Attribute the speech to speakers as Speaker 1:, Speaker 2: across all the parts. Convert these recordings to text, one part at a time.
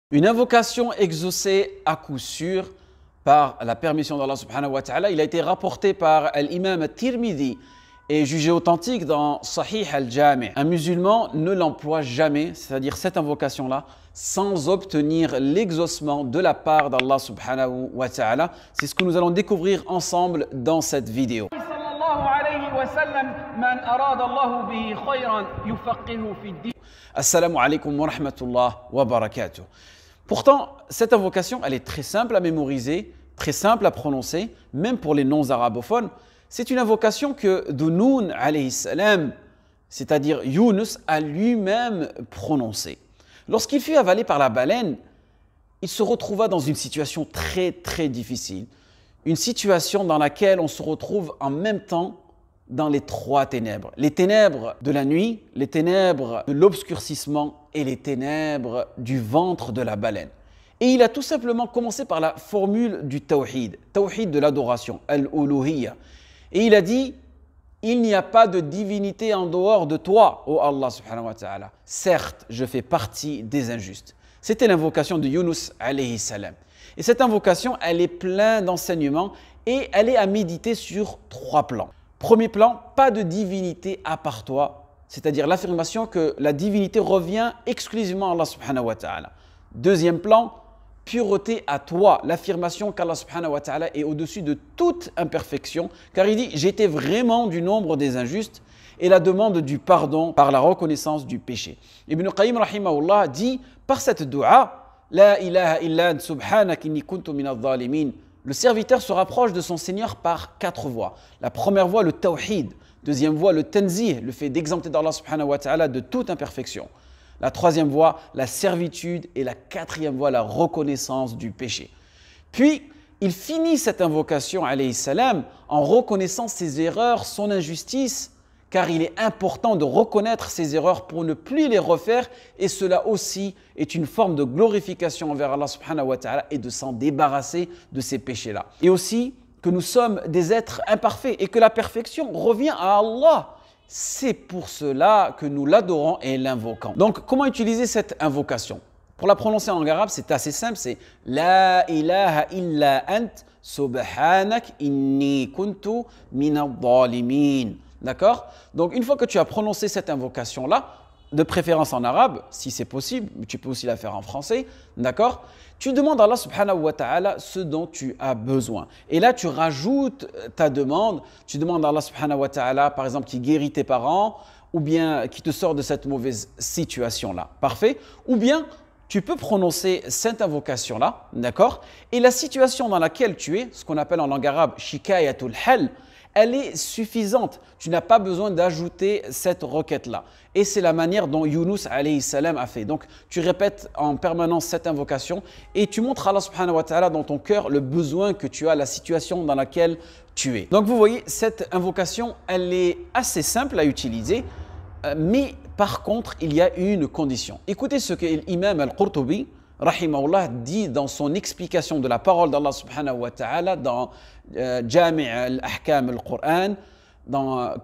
Speaker 1: Une invocation exaucée à coup sûr par la permission d'Allah subhanahu wa ta'ala. Il a été rapporté par l'imam al-Tirmidhi et jugé authentique dans Sahih al-Jami'. Un musulman ne l'emploie jamais, c'est-à-dire cette invocation-là, sans obtenir l'exaucement de la part d'Allah subhanahu wa ta'ala. C'est ce que nous allons découvrir ensemble dans cette vidéo. Assalamu alaikum wa rahmatullah wa barakatuh. Pourtant, cette invocation, elle est très simple à mémoriser, très simple à prononcer, même pour les non-arabophones. C'est une invocation que Dhunoun alayhi salam, c'est-à-dire Yunus, a lui-même prononcée. Lorsqu'il fut avalé par la baleine, il se retrouva dans une situation très difficile. Une situation dans laquelle on se retrouve en même temps dans les trois ténèbres. Les ténèbres de la nuit, les ténèbres de l'obscurcissement et les ténèbres du ventre de la baleine. Et il a tout simplement commencé par la formule du tawhid, tawhid de l'adoration, al-uluhiyya. Et il a dit, il n'y a pas de divinité en dehors de toi, ô Allah subhanahu wa ta'ala. Certes, je fais partie des injustes. C'était l'invocation de Yunus alayhi salam. Et cette invocation, elle est pleine d'enseignements et elle est à méditer sur trois plans. Premier plan, pas de divinité à part toi, c'est-à-dire l'affirmation que la divinité revient exclusivement à Allah subhanahu wa ta'ala. Deuxième plan, pureté à toi, l'affirmation qu'Allah subhanahu wa ta'ala est au-dessus de toute imperfection, car il dit « j'étais vraiment du nombre des injustes » et la demande du pardon par la reconnaissance du péché. Ibn Qayyim rahimahullah dit par cette dua « La ilaha illa ant subhanak inni kuntu min adh-dhalimin » le serviteur se rapproche de son Seigneur par quatre voies. La première voie, le tawhid. Deuxième voie, le tanzih, le fait d'exempter d'Allah subhanahu wa ta'ala de toute imperfection. La troisième voie, la servitude. Et la quatrième voie, la reconnaissance du péché. Puis, il finit cette invocation, alayhi salam, en reconnaissant ses erreurs, son injustice, car il est important de reconnaître ses erreurs pour ne plus les refaire, et cela aussi est une forme de glorification envers Allah subhanahu wa ta'ala et de s'en débarrasser de ces péchés-là. Et aussi que nous sommes des êtres imparfaits et que la perfection revient à Allah. C'est pour cela que nous l'adorons et l'invoquons. Donc, comment utiliser cette invocation? Pour la prononcer en langue arabe, c'est assez simple, c'est « La ilaha illa ant subhanak inni kuntu min adh-dhalimin » D'accord? Donc, une fois que tu as prononcé cette invocation-là, de préférence en arabe, si c'est possible, mais tu peux aussi la faire en français, d'accord? Tu demandes à Allah subhanahu wa ta'ala ce dont tu as besoin. Et là, tu rajoutes ta demande. Tu demandes à Allah subhanahu wa ta'ala, par exemple, qui guérit tes parents, ou bien qui te sort de cette mauvaise situation-là. Parfait? Ou bien, tu peux prononcer cette invocation-là, d'accord? Et la situation dans laquelle tu es, ce qu'on appelle en langue arabe « shikayatul hal », elle est suffisante. Tu n'as pas besoin d'ajouter cette requête-là. Et c'est la manière dont Yunus alayhi salam a fait. Donc, tu répètes en permanence cette invocation et tu montres à Allah subhanahu wa ta'ala dans ton cœur le besoin que tu as, la situation dans laquelle tu es. Donc, vous voyez, cette invocation, elle est assez simple à utiliser, mais par contre, il y a une condition. Écoutez ce que l'imam al-Qurtubi rahimahullah dit dans son explication de la parole d'Allah subhanahu wa ta'ala dans Jami' al-Ahkam al-Qur'an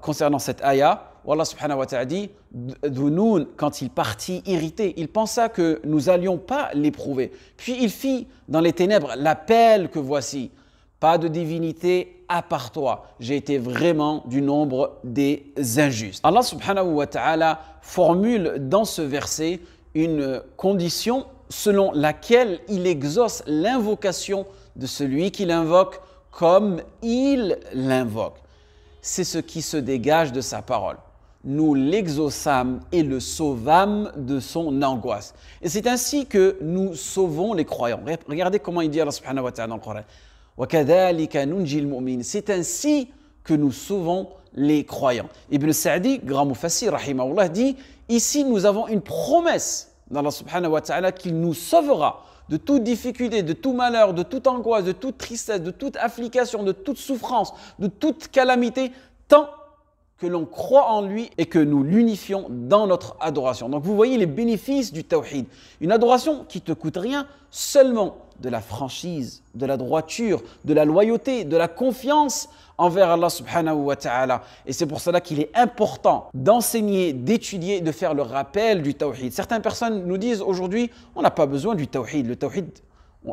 Speaker 1: concernant cette ayah où Allah subhanahu wa ta'ala dit Dhunoun, quand il partit irrité, il pensa que nous n'allions pas l'éprouver. Puis il fit dans les ténèbres l'appel que voici, pas de divinité à part toi, j'ai été vraiment du nombre des injustes. Allah subhanahu wa ta'ala formule dans ce verset une condition selon laquelle il exauce l'invocation de celui qui l'invoque comme il l'invoque. C'est ce qui se dégage de sa parole. Nous l'exaucâmes et le sauvâmes de son angoisse. Et c'est ainsi que nous sauvons les croyants. Regardez comment il dit Allah subhanahu wa ta'ala dans le Coran. وَكَذَلِكَ نُنْجِي الْمُؤْمِنِينَ. C'est ainsi que nous sauvons les croyants. Ibn Sa'di, grand mufassir, rahimahullah, dit ici nous avons une promesse d'Allah subhanahu wa ta'ala qu'il nous sauvera de toute difficulté, de tout malheur, de toute angoisse, de toute tristesse, de toute affliction, de toute souffrance, de toute calamité, tant que l'on croit en lui et que nous l'unifions dans notre adoration. Donc vous voyez les bénéfices du tawhid. Une adoration qui ne te coûte rien, seulement de la franchise, de la droiture, de la loyauté, de la confiance envers Allah subhanahu wa ta'ala. Et c'est pour cela qu'il est important d'enseigner, d'étudier, de faire le rappel du tawhid. Certaines personnes nous disent aujourd'hui, on n'a pas besoin du tawhid. Le tawhid,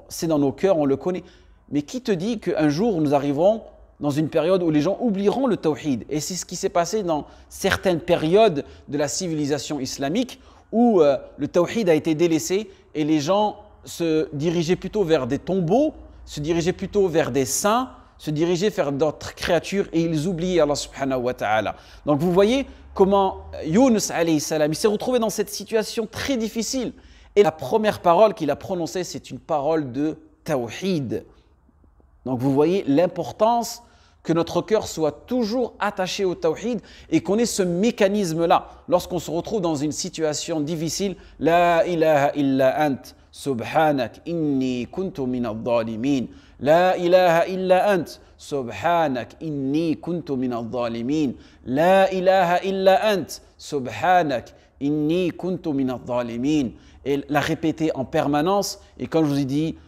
Speaker 1: c'est dans nos cœurs, on le connaît. Mais qui te dit qu'un jour nous arriverons dans une période où les gens oublieront le tawhid? Et c'est ce qui s'est passé dans certaines périodes de la civilisation islamique où le tawhid a été délaissé et les gens se dirigeaient plutôt vers des tombeaux, se dirigeaient plutôt vers des saints, se dirigeaient vers d'autres créatures et ils oubliaient Allah subhanahu wa ta'ala. Donc vous voyez comment Yunus alayhi salam, il s'est retrouvé dans cette situation très difficile. Et la première parole qu'il a prononcée, c'est une parole de tawhid. Donc vous voyez l'importance que notre cœur soit toujours attaché au tawhid et qu'on ait ce mécanisme-là. Lorsqu'on se retrouve dans une situation difficile, La ilaha illa ant, subhanak, inni kuntu min al-zalimin. La ilaha illa ant, subhanak, inni kuntu min al-zalimin. La ilaha illa ant, subhanak, inni kuntu min al-zalimin. Et la répéter en permanence. Et comme je vous ai dit,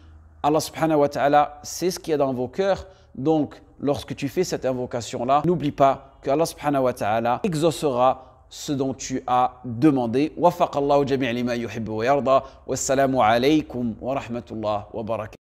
Speaker 1: Allah subhanahu wa ta'ala sait ce qu'il y a dans vos cœurs. Donc, lorsque tu fais cette invocation-là, n'oublie pas que Allah subhanahu wa ta'ala exaucera ce dont tu as demandé. Wafaq Allahu jami' lima yuhibbu wa yarda. Wassalamu alaykum wa rahmatullah wa barakatuh.